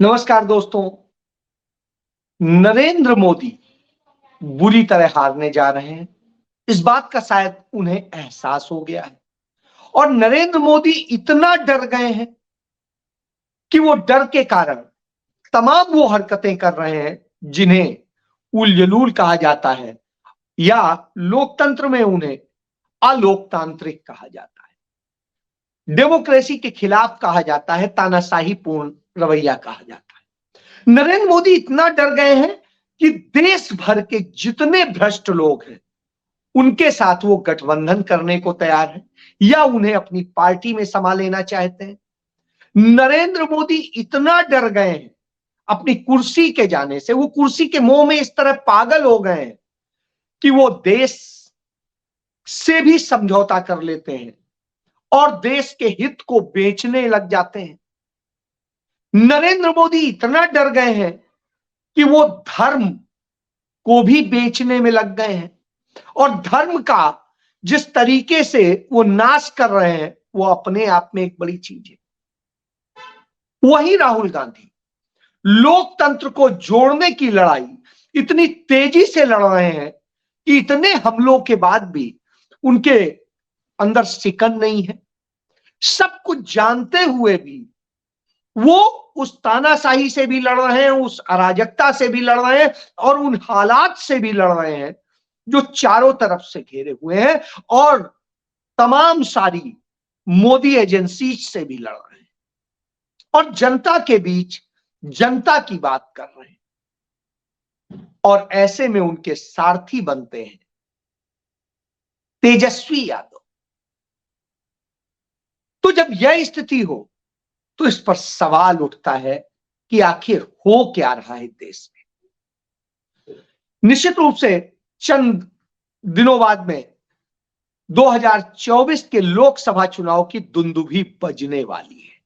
नमस्कार दोस्तों। नरेंद्र मोदी बुरी तरह हारने जा रहे हैं। इस बात का शायद उन्हें एहसास हो गया है और नरेंद्र मोदी इतना डर गए हैं कि वो डर के कारण तमाम वो हरकतें कर रहे हैं जिन्हें उल-जलूल कहा जाता है या लोकतंत्र में उन्हें अलोकतांत्रिक कहा जाता है। डेमोक्रेसी के खिलाफ कहा जाता है, तानाशाही पूर्ण रवैया कहा जाता है। नरेंद्र मोदी इतना डर गए हैं कि देश भर के जितने भ्रष्ट लोग हैं उनके साथ वो गठबंधन करने को तैयार है या उन्हें अपनी पार्टी में समा लेना चाहते हैं। नरेंद्र मोदी इतना डर गए हैं अपनी कुर्सी के जाने से, वो कुर्सी के मोह में इस तरह पागल हो गए हैं कि वो देश से भी समझौता कर लेते हैं और देश के हित को बेचने लग जाते हैं। नरेंद्र मोदी इतना डर गए हैं कि वो धर्म को भी बेचने में लग गए हैं और धर्म का जिस तरीके से वो नाश कर रहे हैं वो अपने आप में एक बड़ी चीज है। वहीं राहुल गांधी लोकतंत्र को जोड़ने की लड़ाई इतनी तेजी से लड़ रहे हैं कि इतने हमलों के बाद भी उनके अंदर सिकन नहीं है। सब कुछ जानते हुए भी वो उस तानाशाही से भी लड़ रहे हैं, उस अराजकता से भी लड़ रहे हैं और उन हालात से भी लड़ रहे हैं जो चारों तरफ से घेरे हुए हैं और तमाम सारी मोदी एजेंसी से भी लड़ रहे हैं और जनता के बीच जनता की बात कर रहे हैं। और ऐसे में उनके सारथी बनते हैं तेजस्वी यादव। तो जब यह स्थिति हो तो इस पर सवाल उठता है कि आखिर हो क्या रहा है देश में। निश्चित रूप से चंद दिनों बाद में 2024 के लोकसभा चुनाव की दुंदुभी बजने वाली है।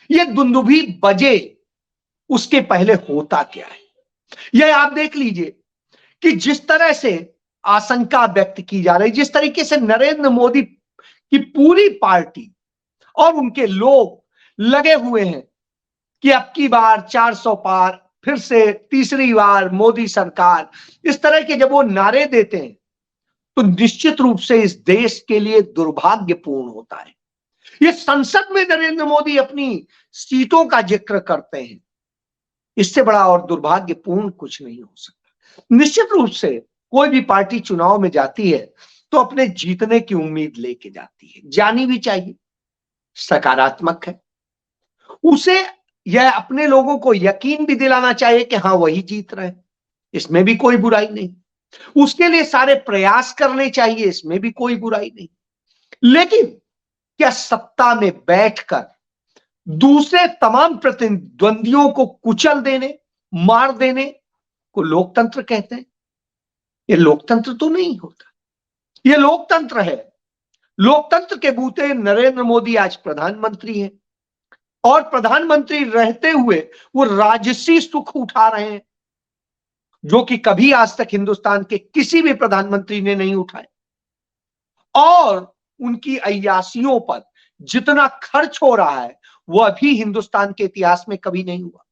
यह दुंदुभी बजे उसके पहले होता क्या है यह आप देख लीजिए कि जिस तरह से आशंका व्यक्त की जा रही, जिस तरीके से नरेंद्र मोदी की पूरी पार्टी और उनके लोग लगे हुए हैं कि अब की बार 400 पार, फिर से तीसरी बार मोदी सरकार, इस तरह के जब वो नारे देते हैं तो निश्चित रूप से इस देश के लिए दुर्भाग्यपूर्ण होता है। ये संसद में नरेंद्र मोदी अपनी सीटों का जिक्र करते हैं, इससे बड़ा और दुर्भाग्यपूर्ण कुछ नहीं हो सकता। निश्चित रूप से कोई भी पार्टी चुनाव में जाती है तो अपने जीतने की उम्मीद लेके जाती है, जानी भी चाहिए, सकारात्मक है। उसे यह अपने लोगों को यकीन भी दिलाना चाहिए कि हाँ वही जीत रहे, इसमें भी कोई बुराई नहीं। उसके लिए सारे प्रयास करने चाहिए, इसमें भी कोई बुराई नहीं। लेकिन क्या सत्ता में बैठकर दूसरे तमाम प्रतिद्वंदियों को कुचल देने, मार देने को लोकतंत्र कहते हैं? ये लोकतंत्र तो नहीं होता, ये लोकतंत्र है। लोकतंत्र के बूते नरेंद्र मोदी आज प्रधानमंत्री हैं और प्रधानमंत्री रहते हुए वो राजसी सुख उठा रहे हैं जो कि कभी आज तक हिंदुस्तान के किसी भी प्रधानमंत्री ने नहीं उठाए। और उनकी अय्यासियों पर जितना खर्च हो रहा है वो अभी हिंदुस्तान के इतिहास में कभी नहीं हुआ।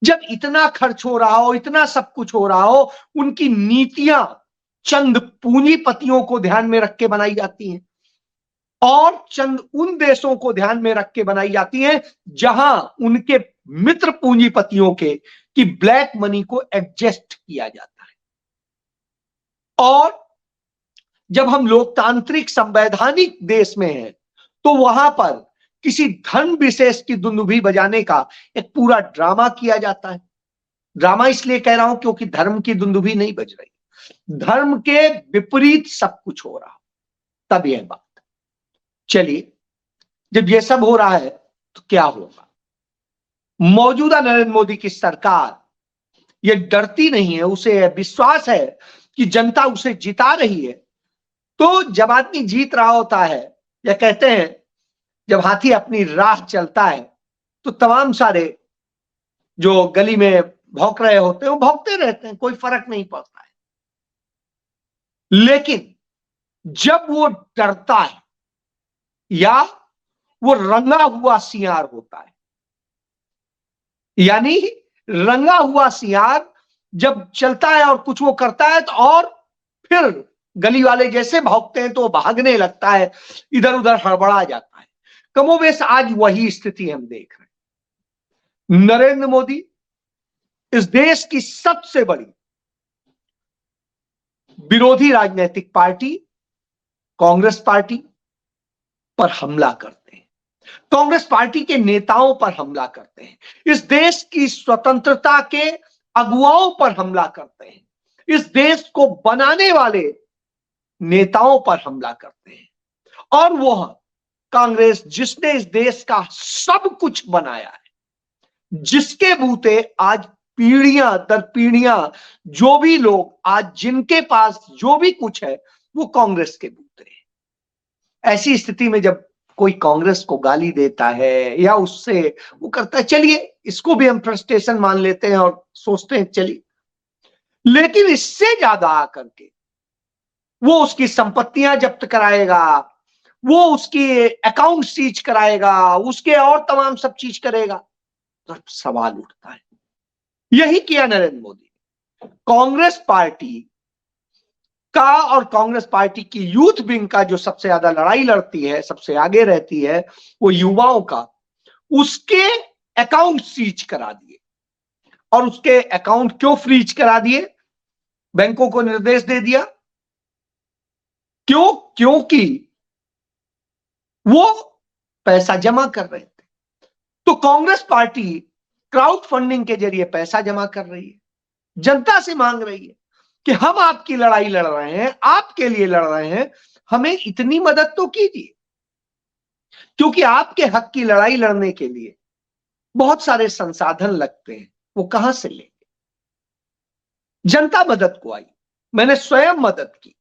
जब इतना खर्च हो रहा हो, इतना सब कुछ हो रहा हो, उनकी नीतियां चंद पूंजीपतियों को ध्यान में रख के बनाई जाती हैं और चंद उन देशों को ध्यान में रख के बनाई जाती हैं जहां उनके मित्र पूंजीपतियों के की ब्लैक मनी को एडजस्ट किया जाता है। और जब हम लोकतांत्रिक संवैधानिक देश में हैं तो वहां पर किसी धर्म विशेष की दुंदुभी बजाने का एक पूरा ड्रामा किया जाता है। ड्रामा इसलिए कह रहा हूं क्योंकि धर्म की दुंदुभी नहीं बज रही, धर्म के विपरीत सब कुछ हो रहा, तब यह बात। चलिए, जब यह सब हो रहा है तो क्या होगा? मौजूदा नरेंद्र मोदी की सरकार ये डरती नहीं है, उसे विश्वास है कि जनता उसे जिता रही है। तो जब आदमी जीत रहा होता है, या कहते हैं जब हाथी अपनी राह चलता है तो तमाम सारे जो गली में भौंक रहे होते हैं वो भौंकते रहते हैं, कोई फर्क नहीं पड़ता है। लेकिन जब वो डरता है या वो रंगा हुआ सियार होता है यानी रंगा हुआ सियार जब चलता है और कुछ वो करता है तो और फिर गली वाले जैसे भौंकते हैं तो वो भागने लगता है, इधर उधर हड़बड़ा जाता है। कमोबेश आज वही स्थिति हम देख रहे हैं। नरेंद्र मोदी इस देश की सबसे बड़ी विरोधी राजनीतिक पार्टी कांग्रेस पार्टी पर हमला करते हैं, कांग्रेस पार्टी के नेताओं पर हमला करते हैं, इस देश की स्वतंत्रता के अगुवाओं पर हमला करते हैं, इस देश को बनाने वाले नेताओं पर हमला करते हैं। और वह कांग्रेस जिसने इस देश का सब कुछ बनाया है, जिसके बूते आज पीढ़ियां दर पीढ़ियां जो भी लोग आज जिनके पास जो भी कुछ है वो कांग्रेस के बूते है। ऐसी स्थिति में जब कोई कांग्रेस को गाली देता है या उससे वो करता है, चलिए इसको भी हम फ्रस्ट्रेशन मान लेते हैं और सोचते हैं चलिए, लेकिन इससे ज्यादा आकर के वो उसकी संपत्तियां जब्त कराएगा, वो उसकी अकाउंट सीज कराएगा, उसके और तमाम सब चीज करेगा, तो सवाल उठता है। यही किया नरेंद्र मोदी। कांग्रेस पार्टी का और कांग्रेस पार्टी की यूथ विंग का जो सबसे ज्यादा लड़ाई लड़ती है, सबसे आगे रहती है, वो युवाओं का, उसके अकाउंट सीज करा दिए। और उसके अकाउंट क्यों फ्रीज करा दिए? बैंकों को निर्देश दे दिया। क्यों? क्योंकि वो पैसा जमा कर रहे थे। तो कांग्रेस पार्टी क्राउड फंडिंग के जरिए पैसा जमा कर रही है, जनता से मांग रही है कि हम आपकी लड़ाई लड़ रहे हैं, आपके लिए लड़ रहे हैं, हमें इतनी मदद तो कीजिए। क्योंकि आपके हक की लड़ाई लड़ने के लिए बहुत सारे संसाधन लगते हैं, वो कहां से लेंगे? जनता मदद को आई, मैंने स्वयं मदद की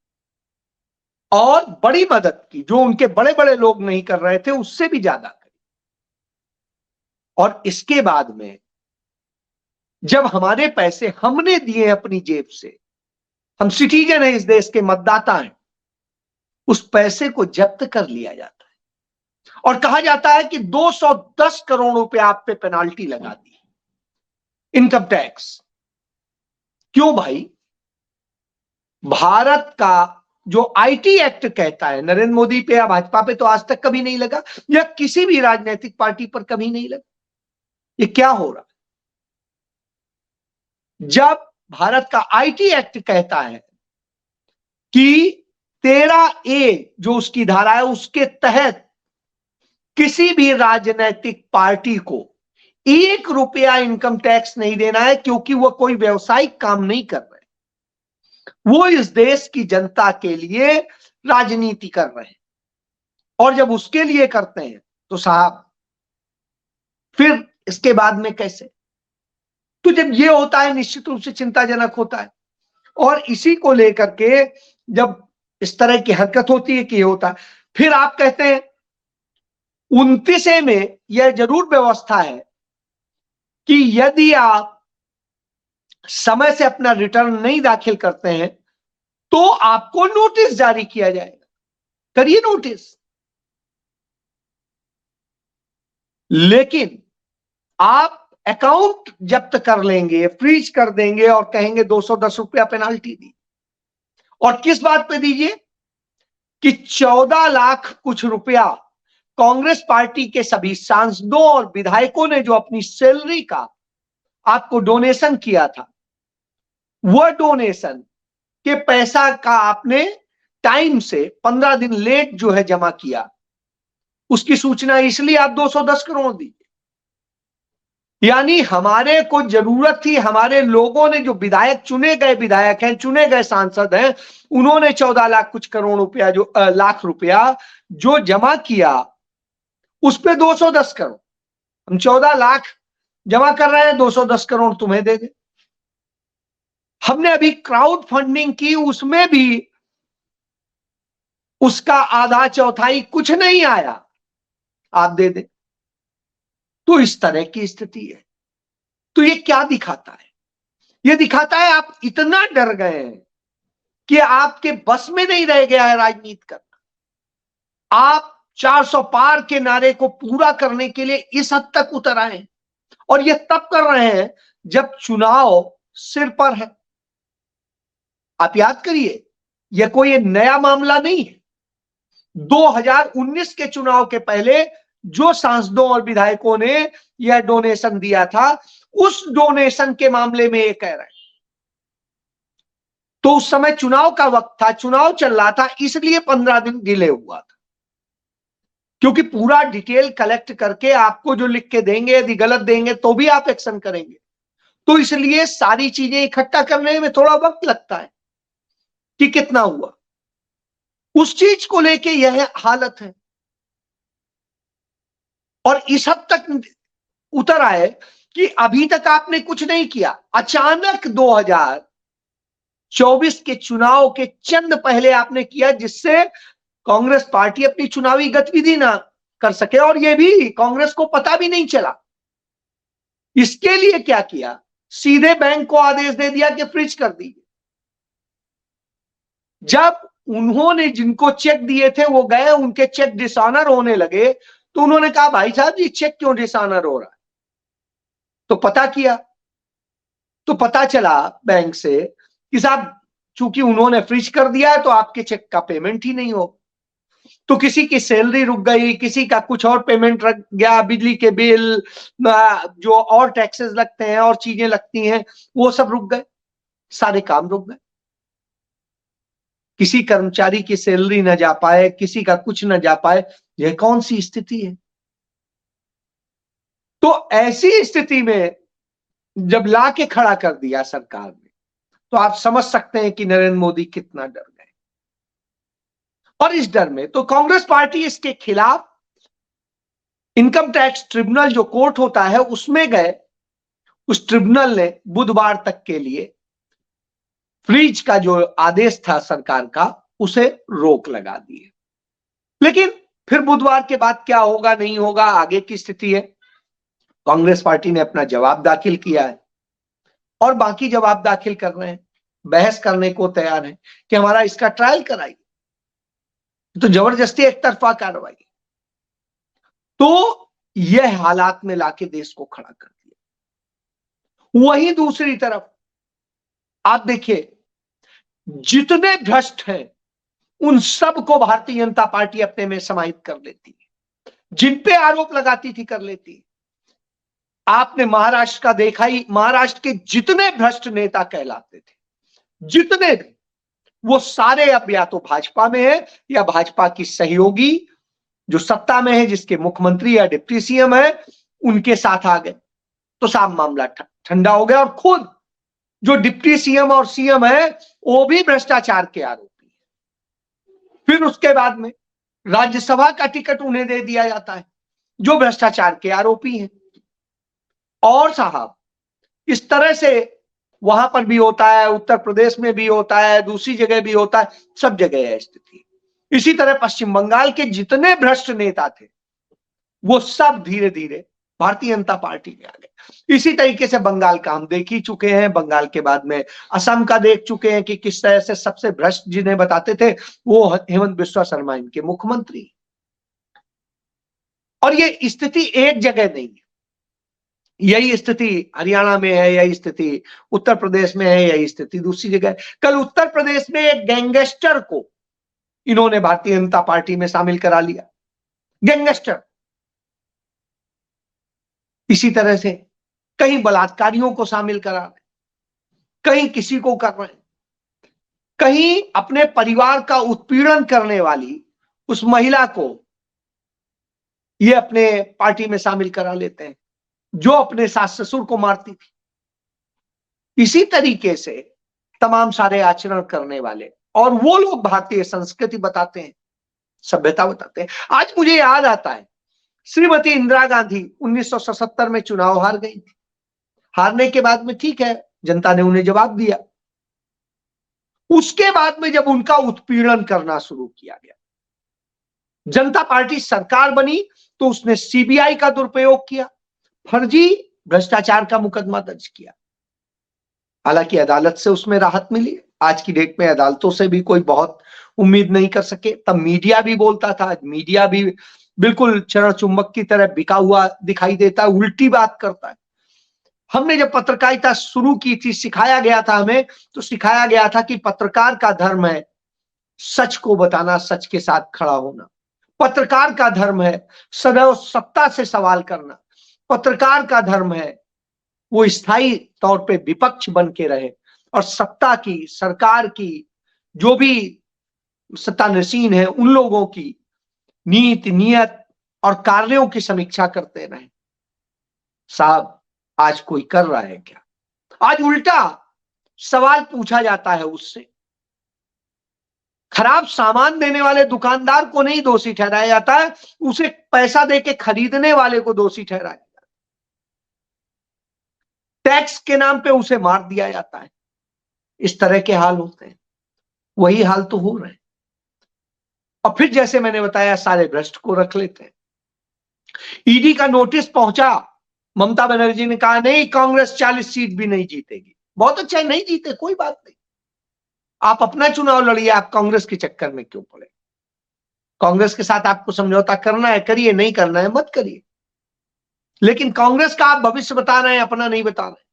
और बड़ी मदद की, जो उनके बड़े बड़े लोग नहीं कर रहे थे उससे भी ज्यादा करी। और इसके बाद में जब हमारे पैसे हमने दिए अपनी जेब से, हम सिटीजन हैं, इस देश के मतदाता हैं, उस पैसे को जब्त कर लिया जाता है और कहा जाता है कि 210 करोड़ रुपए आप पे पेनाल्टी लगा दी, इनकम टैक्स। क्यों भाई? भारत का जो आईटी एक्ट कहता है, नरेंद्र मोदी पे या भाजपा पे तो आज तक कभी नहीं लगा, या किसी भी राजनीतिक पार्टी पर कभी नहीं लगा। ये क्या हो रहा है? जब भारत का आईटी एक्ट कहता है कि 13A जो उसकी धारा है, उसके तहत किसी भी राजनीतिक पार्टी को 1 रुपया इनकम टैक्स नहीं देना है, क्योंकि वह कोई व्यवसायिक काम नहीं कर रहे, वो इस देश की जनता के लिए राजनीति कर रहे हैं। और जब उसके लिए करते हैं तो साहब फिर इसके बाद में कैसे? तो जब ये होता है निश्चित रूप से चिंताजनक होता है। और इसी को लेकर के जब इस तरह की हरकत होती है कि ये होता है, फिर आप कहते हैं 29 में यह जरूर व्यवस्था है कि यदि आप समय से अपना रिटर्न नहीं दाखिल करते हैं तो आपको नोटिस जारी किया जाएगा। करिए नोटिस। लेकिन आप अकाउंट जब्त कर लेंगे, फ्रीज कर देंगे और कहेंगे 210 रुपया पेनाल्टी दी। और किस बात पे दीजिए कि 14 लाख कुछ रुपया कांग्रेस पार्टी के सभी सांसदों और विधायकों ने जो अपनी सैलरी का आपको डोनेशन किया था, वह डोनेशन के पैसा का आपने टाइम से 15 दिन लेट जो है जमा किया, उसकी सूचना इसलिए आप 210 करोड़ दी। यानी हमारे को जरूरत थी, हमारे लोगों ने, जो विधायक चुने गए विधायक हैं, चुने गए सांसद हैं, उन्होंने 14 लाख कुछ करोड़ रुपया जो लाख रुपया जो जमा किया, उस पे 210 करोड़। हम 14 लाख जमा कर रहे हैं, 210 करोड़ तुम्हें दे दे। हमने अभी क्राउड फंडिंग की, उसमें भी उसका आधा चौथाई कुछ नहीं आया, आप दे दे। तो इस तरह की स्थिति है। तो ये क्या दिखाता है? ये दिखाता है आप इतना डर गए हैं कि आपके बस में नहीं रह गया है राजनीति करना। आप 400 पार के नारे को पूरा करने के लिए इस हद तक उतर आए और ये तब कर रहे हैं जब चुनाव सिर पर है। आप याद करिए, यह कोई नया मामला नहीं है। 2019 के चुनाव के पहले जो सांसदों और विधायकों ने यह डोनेशन दिया था, उस डोनेशन के मामले में ये कह रहे हैं। तो उस समय चुनाव का वक्त था, चुनाव चल रहा था, इसलिए 15 दिन डिले हुआ था, क्योंकि पूरा डिटेल कलेक्ट करके आपको जो लिख के देंगे, यदि गलत देंगे तो भी आप एक्शन करेंगे। तो इसलिए सारी चीजें इकट्ठा करने में थोड़ा वक्त लगता है कि कितना हुआ। उस चीज को लेके यह हालत है। और इस हद तक उतर आए कि अभी तक आपने कुछ नहीं किया, अचानक 2024 के चुनाव के चंद पहले आपने किया, जिससे कांग्रेस पार्टी अपनी चुनावी गतिविधि ना कर सके, और यह भी कांग्रेस को पता भी नहीं चला। इसके लिए क्या किया, सीधे बैंक को आदेश दे दिया कि फ्रीज कर दीजिए। जब उन्होंने जिनको चेक दिए थे वो गए, उनके चेक डिसऑनर होने लगे, तो उन्होंने कहा भाई साहब ये चेक क्यों डिसऑनर हो रहा है। तो पता किया, तो पता चला बैंक से कि साहब चूंकि उन्होंने फ्रीज कर दिया है तो आपके चेक का पेमेंट ही नहीं हो। तो किसी की सैलरी रुक गई, किसी का कुछ और पेमेंट रख गया, बिजली के बिल, जो और टैक्सेस लगते हैं और चीजें लगती हैं वो सब रुक गए, सारे काम रुक गए। किसी कर्मचारी की सैलरी न जा पाए, किसी का कुछ न जा पाए, यह कौन सी स्थिति है। तो ऐसी स्थिति में जब ला के खड़ा कर दिया सरकार ने, तो आप समझ सकते हैं कि नरेंद्र मोदी कितना डर गए। और इस डर में तो कांग्रेस पार्टी इसके खिलाफ इनकम टैक्स ट्रिब्यूनल जो कोर्ट होता है उसमें गए। उस ट्रिब्यूनल ने बुधवार तक के लिए फ्रीज का जो आदेश था सरकार का, उसे रोक लगा दी है। लेकिन फिर बुधवार के बाद क्या होगा नहीं होगा, आगे की स्थिति है। कांग्रेस पार्टी ने अपना जवाब दाखिल किया है और बाकी जवाब दाखिल कर रहे हैं, बहस करने को तैयार है कि हमारा इसका ट्रायल कराइए। तो जबरदस्ती एक तरफा कार्रवाई। तो यह हालात में लाके देश को खड़ा कर दिया। वहीं दूसरी तरफ आप देखिए, जितने भ्रष्ट हैं उन सबको भारतीय जनता पार्टी अपने में समाहित कर लेती है, जिन पे आरोप लगाती थी कर लेती है। आपने महाराष्ट्र का देखा ही, महाराष्ट्र के जितने भ्रष्ट नेता कहलाते थे, जितने भी, वो सारे अब या तो भाजपा में है या भाजपा की सहयोगी जो सत्ता में है, जिसके मुख्यमंत्री या डिप्टी सीएम है, उनके साथ आ गए। तो साफ मामला ठंडा हो गया। और खुद जो डिप्टी सीएम और सीएम है वो भी भ्रष्टाचार के आरोपी है। फिर उसके बाद में राज्यसभा का टिकट उन्हें दे दिया जाता है जो भ्रष्टाचार के आरोपी हैं। और साहब इस तरह से वहां पर भी होता है, उत्तर प्रदेश में भी होता है, दूसरी जगह भी होता है, सब जगह है स्थिति। इसी तरह पश्चिम बंगाल के जितने भ्रष्ट नेता थे वो सब धीरे धीरे भारतीय जनता पार्टी में आ गए। इसी तरीके से बंगाल का हम देख ही चुके हैं। बंगाल के बाद में असम का देख चुके हैं कि किस तरह से सबसे भ्रष्ट जिन्हें बताते थे वो हेमंत बिस्वा शर्मा इनके मुख्यमंत्री। और ये स्थिति एक जगह नहीं है, यही स्थिति हरियाणा में है, यही स्थिति उत्तर प्रदेश में है, यही स्थिति दूसरी जगह। कल उत्तर प्रदेश में एक गैंगस्टर को इन्होंने भारतीय जनता पार्टी में शामिल करा लिया, गैंगस्टर। इसी तरह से कहीं बलात्कारियों को शामिल करा रहे, कहीं किसी को कर रहे, कहीं अपने परिवार का उत्पीड़न करने वाली उस महिला को ये अपने पार्टी में शामिल करा लेते हैं जो अपने सास ससुर को मारती थी। इसी तरीके से तमाम सारे आचरण करने वाले, और वो लोग भारतीय संस्कृति बताते हैं, सभ्यता बताते हैं। आज मुझे याद आता है श्रीमती इंदिरा गांधी 1977 में चुनाव हार गई थी। हारने के बाद में ठीक है, जनता ने उन्हें जवाब दिया। उसके बाद में जब उनका उत्पीड़न करना शुरू किया गया, जनता पार्टी सरकार बनी तो उसने सीबीआई का दुरुपयोग किया, फर्जी भ्रष्टाचार का मुकदमा दर्ज किया। हालांकि अदालत से उसमें राहत मिली। आज की डेट में अदालतों से भी कोई बहुत उम्मीद नहीं कर सके। तब मीडिया भी बोलता था, मीडिया भी बिल्कुल चरण चुंबक की तरह बिका हुआ दिखाई देता है, उल्टी बात करता है। हमने जब पत्रकारिता शुरू की थी, सिखाया गया था हमें, तो सिखाया गया था कि पत्रकार का धर्म है सच को बताना, सच के साथ खड़ा होना। पत्रकार का धर्म है सदैव सत्ता से सवाल करना। पत्रकार का धर्म है वो स्थायी तौर पे विपक्ष बन के रहे और सत्ता की, सरकार की, जो भी सत्तानशीन है उन लोगों की नीति, नियत और कार्यों की समीक्षा करते रहे। साहब, आज कोई कर रहा है क्या? आज उल्टा सवाल पूछा जाता है उससे। खराब सामान देने वाले दुकानदार को नहीं दोषी ठहराया जाता है, उसे पैसा देके खरीदने वाले को दोषी ठहराया जाता है। टैक्स के नाम पे उसे मार दिया जाता है। इस तरह के हाल होते हैं। वही हाल तो हो रहे हैं। और फिर जैसे मैंने बताया, सारे भ्रष्ट को रख लेते हैं। ईडी का नोटिस पहुंचा, ममता बनर्जी ने कहा नहीं, कांग्रेस 40 सीट भी नहीं जीतेगी। बहुत अच्छा, नहीं जीते कोई बात नहीं, आप अपना चुनाव लड़िए, आप कांग्रेस के चक्कर में क्यों पड़े? कांग्रेस के साथ आपको समझौता करना है करिए, नहीं करना है मत करिए। लेकिन कांग्रेस का आप भविष्य बता रहे हैं, अपना नहीं बता रहे,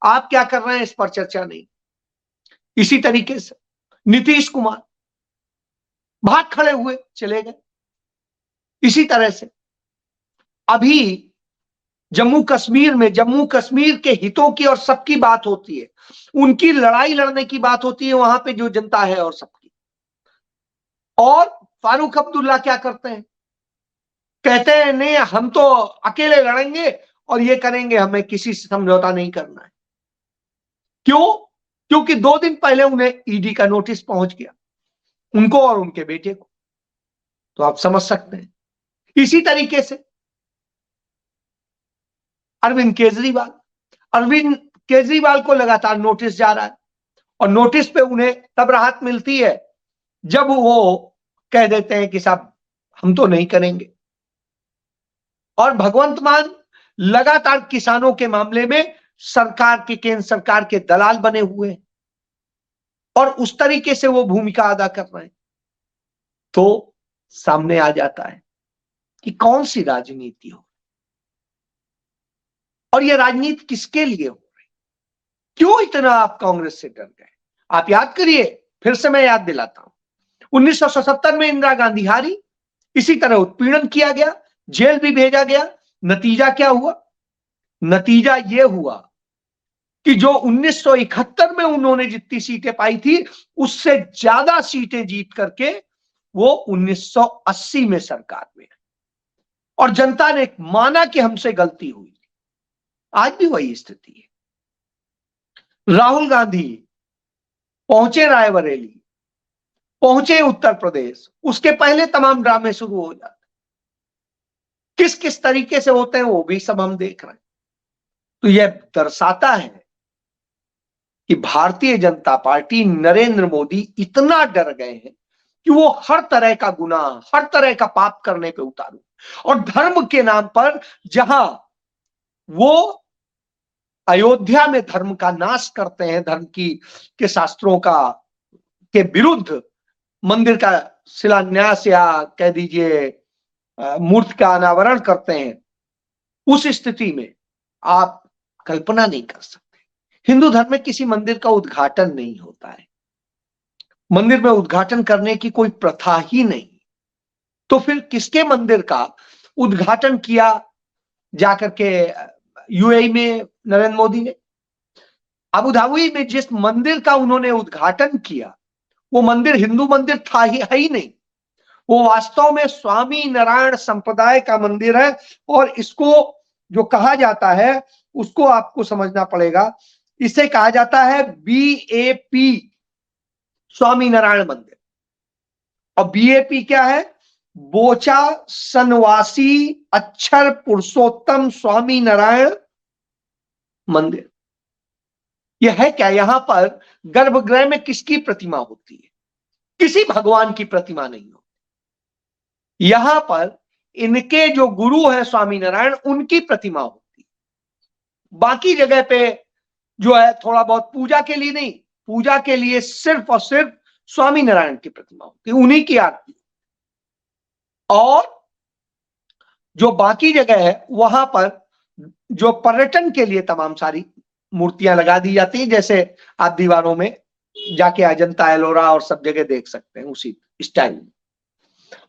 आप क्या कर रहे हैं इस पर चर्चा नहीं। इसी तरीके से नीतीश कुमार भाग खड़े हुए चले गए। इसी तरह से अभी जम्मू कश्मीर के हितों की और सबकी बात होती है, उनकी लड़ाई लड़ने की बात होती है, वहां पे जो जनता है और सबकी। और फारूक अब्दुल्ला क्या करते हैं? कहते हैं नहीं, हम तो अकेले लड़ेंगे और ये करेंगे, हमें किसी से समझौता नहीं करना है। क्यों? क्योंकि 2 दिन पहले उन्हें ईडी का नोटिस पहुंच गया, उनको और उनके बेटे को। तो आप समझ सकते हैं। इसी तरीके से अरविंद केजरीवाल को लगातार नोटिस जा रहा है, और नोटिस पे उन्हें तब राहत मिलती है जब वो कह देते हैं कि साहब हम तो नहीं करेंगे। और भगवंत मान लगातार किसानों के मामले में केंद्र सरकार के दलाल बने हुए हैं और उस तरीके से वो भूमिका अदा कर रहे हैं। तो सामने आ जाता है कि कौन सी राजनीति हो, और ये राजनीति किसके लिए हो रही? क्यों इतना आप कांग्रेस से डर गए? आप याद करिए, फिर से मैं याद दिलाता हूं, 1977 में इंदिरा गांधी हारी, इसी तरह उत्पीड़न किया गया, जेल भी भेजा गया। नतीजा क्या हुआ? नतीजा यह हुआ कि जो 1971 में उन्होंने जितनी सीटें पाई थी, उससे ज्यादा सीटें जीत करके वो 1980 में सरकार में, और जनता ने माना कि हमसे गलती हुई। आज भी वही स्थिति है। राहुल गांधी पहुंचे रायबरेली, पहुंचे उत्तर प्रदेश, उसके पहले तमाम ड्रामे शुरू हो जाते। किस किस तरीके से होते हैं वो भी सब हम देख रहे हैं। तो यह दर्शाता है कि भारतीय जनता पार्टी, नरेंद्र मोदी इतना डर गए हैं कि वो हर तरह का गुनाह, हर तरह का पाप करने पे उतारू। और धर्म के नाम पर जहां वो अयोध्या में धर्म का नाश करते हैं, धर्म के शास्त्रों का के विरुद्ध मंदिर का शिलान्यास या कह दीजिए मूर्ति का अनावरण करते हैं, उस स्थिति में आप कल्पना नहीं कर सकते। हिंदू धर्म में किसी मंदिर का उद्घाटन नहीं होता है, मंदिर में उद्घाटन करने की कोई प्रथा ही नहीं। तो फिर किसके मंदिर का उद्घाटन किया जाकर के यूएई में नरेंद्र मोदी ने? अबू धाबी में जिस मंदिर का उन्होंने उद्घाटन किया, वो मंदिर हिंदू मंदिर था ही है ही नहीं, वो वास्तव में स्वामी नारायण संप्रदाय का मंदिर है। और इसको जो कहा जाता है उसको आपको समझना पड़ेगा। इसे कहा जाता है बीएपी, स्वामी नारायण मंदिर। और बीएपी क्या है? बोचा सनवासी अक्षर पुरुषोत्तम स्वामी नारायण मंदिर। यह है क्या? यहां पर गर्भगृह में किसकी प्रतिमा होती है? किसी भगवान की प्रतिमा नहीं होती। यहां पर इनके जो गुरु हैं स्वामी नारायण, उनकी प्रतिमा होती है। बाकी जगह पे जो है थोड़ा बहुत पूजा के लिए नहीं, पूजा के लिए सिर्फ और सिर्फ स्वामी नारायण की प्रतिमा होती है, उन्हीं की आरती। और जो बाकी जगह है वहां पर जो पर्यटन के लिए तमाम सारी मूर्तियां लगा दी जाती हैं, जैसे आप दीवारों में जाके अजंता एलोरा और सब जगह देख सकते हैं उसी स्टाइल में।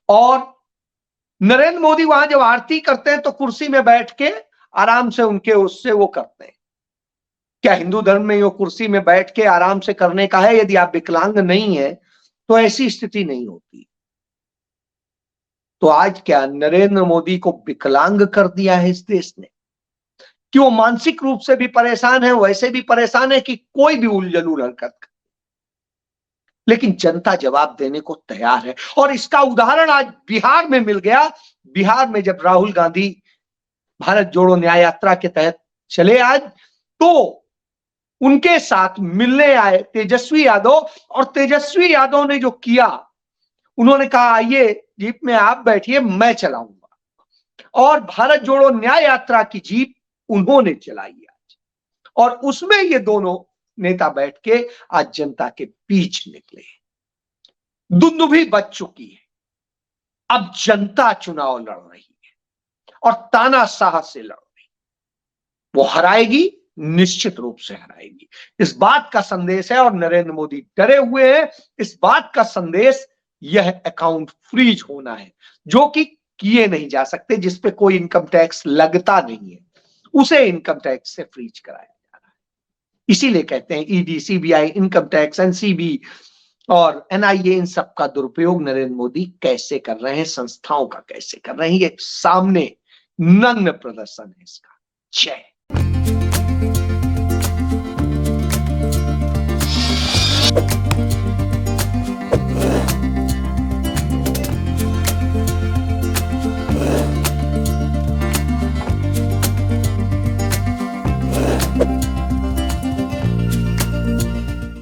और नरेंद्र मोदी वहां जब आरती करते हैं तो कुर्सी में बैठ के आराम से उनके उससे वो करते हैं। क्या हिंदू धर्म में ये कुर्सी में बैठ के आराम से करने का है? यदि आप विकलांग नहीं है तो ऐसी स्थिति नहीं होती। तो आज क्या नरेंद्र मोदी को विकलांग कर दिया है इस देश ने कि वो मानसिक रूप से भी परेशान है, वैसे भी परेशान है कि कोई भी उलझुल हरकत करे, लेकिन जनता जवाब देने को तैयार है। और इसका उदाहरण आज बिहार में मिल गया। बिहार में जब राहुल गांधी भारत जोड़ो न्याय यात्रा के तहत चले आज, तो उनके साथ मिलने आए तेजस्वी यादव, और तेजस्वी यादव ने जो किया, उन्होंने कहा आइए जीप में आप बैठिए, मैं चलाऊंगा। और भारत जोड़ो न्याय यात्रा की जीप उन्होंने चलाई आज, और उसमें ये दोनों नेता बैठ के आज जनता के बीच निकले। दुंदुभी बच चुकी है, अब जनता चुनाव लड़ रही है और तानाशाह से लड़ रही। वो हराएगी, निश्चित रूप से हराएगी, इस बात का संदेश है। और नरेंद्र मोदी डरे हुए हैं। इस बात का संदेश यह अकाउंट फ्रीज होना है, जो कि किए नहीं जा सकते, जिसपे कोई इनकम टैक्स लगता नहीं है, उसे इनकम टैक्स से फ्रीज कराया जा रहा है। इसीलिए कहते हैं ED, CBI, income tax, NCB और एनआईए, इन सब का दुरुपयोग नरेंद्र मोदी कैसे कर रहे हैं, संस्थाओं का कैसे कर रहे हैं, ये सामने नग्न प्रदर्शन है इसका। जय।